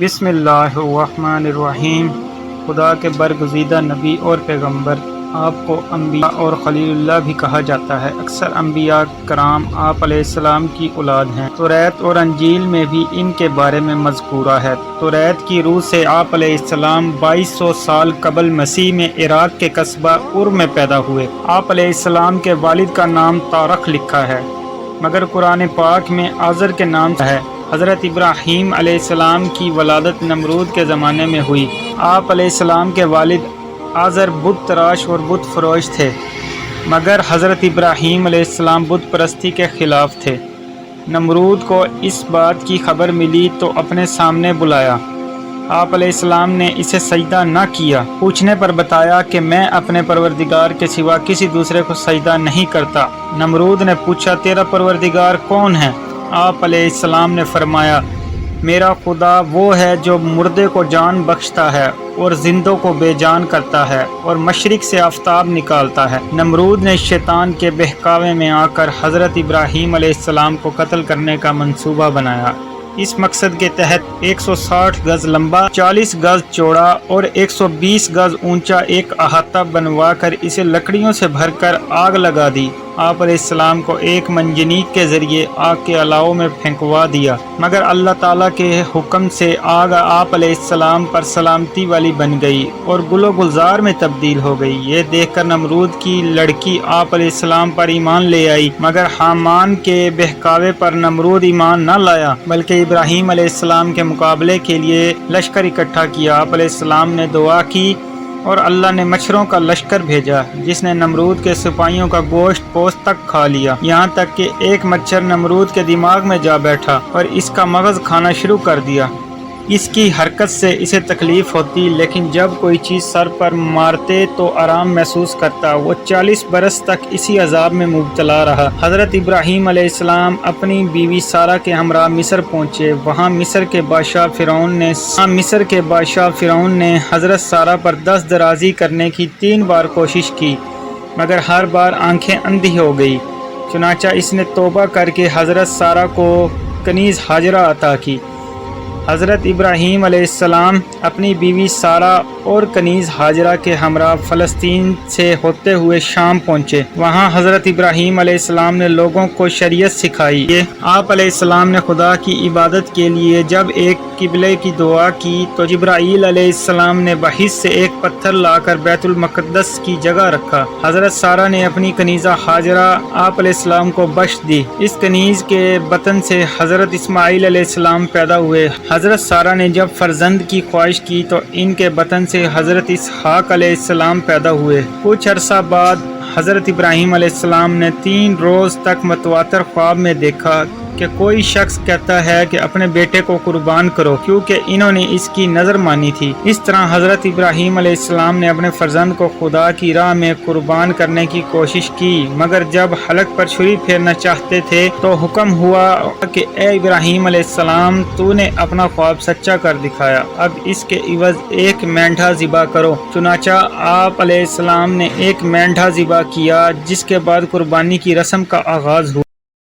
بسم اللہ الرحمن الرحیم۔ خدا کے برگزیدہ نبی اور پیغمبر، آپ کو انبیاء اور خلیل اللہ بھی کہا جاتا ہے۔ اکثر انبیاء کرام آپ علیہ السلام کی اولاد ہیں۔ توریت اور انجیل میں بھی ان کے بارے میں مذکورہ ہے۔ توریت کی روح سے آپ علیہ السلام 2200 سال قبل مسیح میں عراق کے قصبہ ار میں پیدا ہوئے۔ آپ علیہ السلام کے والد کا نام تارخ لکھا ہے، مگر قرآن پاک میں آزر کے نام سے ہے۔ حضرت ابراہیم علیہ السلام کی ولادت نمرود کے زمانے میں ہوئی۔ آپ علیہ السلام کے والد آزر بت تراش اور بت فروش تھے، مگر حضرت ابراہیم علیہ السلام بت پرستی کے خلاف تھے۔ نمرود کو اس بات کی خبر ملی تو اپنے سامنے بلایا۔ آپ علیہ السلام نے اسے سجدہ نہ کیا۔ پوچھنے پر بتایا کہ میں اپنے پروردگار کے سوا کسی دوسرے کو سجدہ نہیں کرتا۔ نمرود نے پوچھا، تیرا پروردگار کون ہے؟ آپ علیہ السلام نے فرمایا، میرا خدا وہ ہے جو مردے کو جان بخشتا ہے اور زندوں کو بے جان کرتا ہے اور مشرق سے آفتاب نکالتا ہے۔ نمرود نے شیطان کے بہکاوے میں آ کر حضرت ابراہیم علیہ السلام کو قتل کرنے کا منصوبہ بنایا۔ اس مقصد کے تحت 160 گز لمبا، 40 گز چوڑا اور 120 گز اونچا ایک احاطہ بنوا کر اسے لکڑیوں سے بھر کر آگ لگا دی۔ آپ علیہ السلام کو ایک منجنیق کے ذریعے آگ کے الاؤ میں پھینکوا دیا، مگر اللہ تعالیٰ کے حکم سے آگ آپ علیہ السلام پر سلامتی والی بن گئی اور گل و گلزار میں تبدیل ہو گئی۔ یہ دیکھ کر نمرود کی لڑکی آپ علیہ السلام پر ایمان لے آئی، مگر حامان کے بہکاوے پر نمرود ایمان نہ لایا، بلکہ ابراہیم علیہ السلام کے مقابلے کے لیے لشکر اکٹھا کیا۔ آپ علیہ السلام نے دعا کی اور اللہ نے مچھروں کا لشکر بھیجا، جس نے نمرود کے سپاہیوں کا گوشت پوست تک کھا لیا، یہاں تک کہ ایک مچھر نمرود کے دماغ میں جا بیٹھا اور اس کا مغز کھانا شروع کر دیا۔ اس کی حرکت سے اسے تکلیف ہوتی، لیکن جب کوئی چیز سر پر مارتے تو آرام محسوس کرتا۔ وہ 40 برس تک اسی عذاب میں مبتلا رہا۔ حضرت ابراہیم علیہ السلام اپنی بیوی سارہ کے ہمراہ مصر پہنچے۔ وہاں مصر کے بادشاہ فرعون نے حضرت سارہ پر دست درازی کرنے کی 3 بار کوشش کی، مگر ہر بار آنکھیں اندھی ہو گئی۔ چنانچہ اس نے توبہ کر کے حضرت سارہ کو کنیز ہاجرہ عطا کی۔ حضرت ابراہیم علیہ السلام اپنی بیوی سارہ اور کنیز ہاجرہ کے ہمراہ فلسطین سے ہوتے ہوئے شام پہنچے۔ وہاں حضرت ابراہیم علیہ السلام نے لوگوں کو شریعت سکھائی۔ آپ علیہ السلام نے خدا کی عبادت کے لیے جب ایک قبلے کی دعا کی تو جبرائیل علیہ السلام نے بحث سے ایک پتھر لا کر بیت المقدس کی جگہ رکھا۔ حضرت سارہ نے اپنی کنیزہ ہاجرہ آپ علیہ السلام کو بخش دی۔ اس کنیز کے بطن سے حضرت اسماعیل علیہ السلام پیدا ہوئے۔ حضرت سارہ نے جب فرزند کی خواہش کی تو ان کے بطن سے حضرت اسحاق علیہ السلام پیدا ہوئے۔ کچھ عرصہ بعد حضرت ابراہیم علیہ السلام نے 3 روز تک متواتر خواب میں دیکھا کہ کوئی شخص کہتا ہے کہ اپنے بیٹے کو قربان کرو، کیونکہ انہوں نے اس کی نظر مانی تھی۔ اس طرح حضرت ابراہیم علیہ السلام نے اپنے فرزند کو خدا کی راہ میں قربان کرنے کی کوشش کی، مگر جب حلق پر چھری پھیرنا چاہتے تھے تو حکم ہوا کہ اے ابراہیم علیہ السلام، تو نے اپنا خواب سچا کر دکھایا، اب اس کے عوض ایک مینڈھا ذبح کرو۔ چنانچہ آپ علیہ السلام نے ایک مینڈھا ذبح کیا، جس کے بعد قربانی کی رسم کا آغاز ہوا۔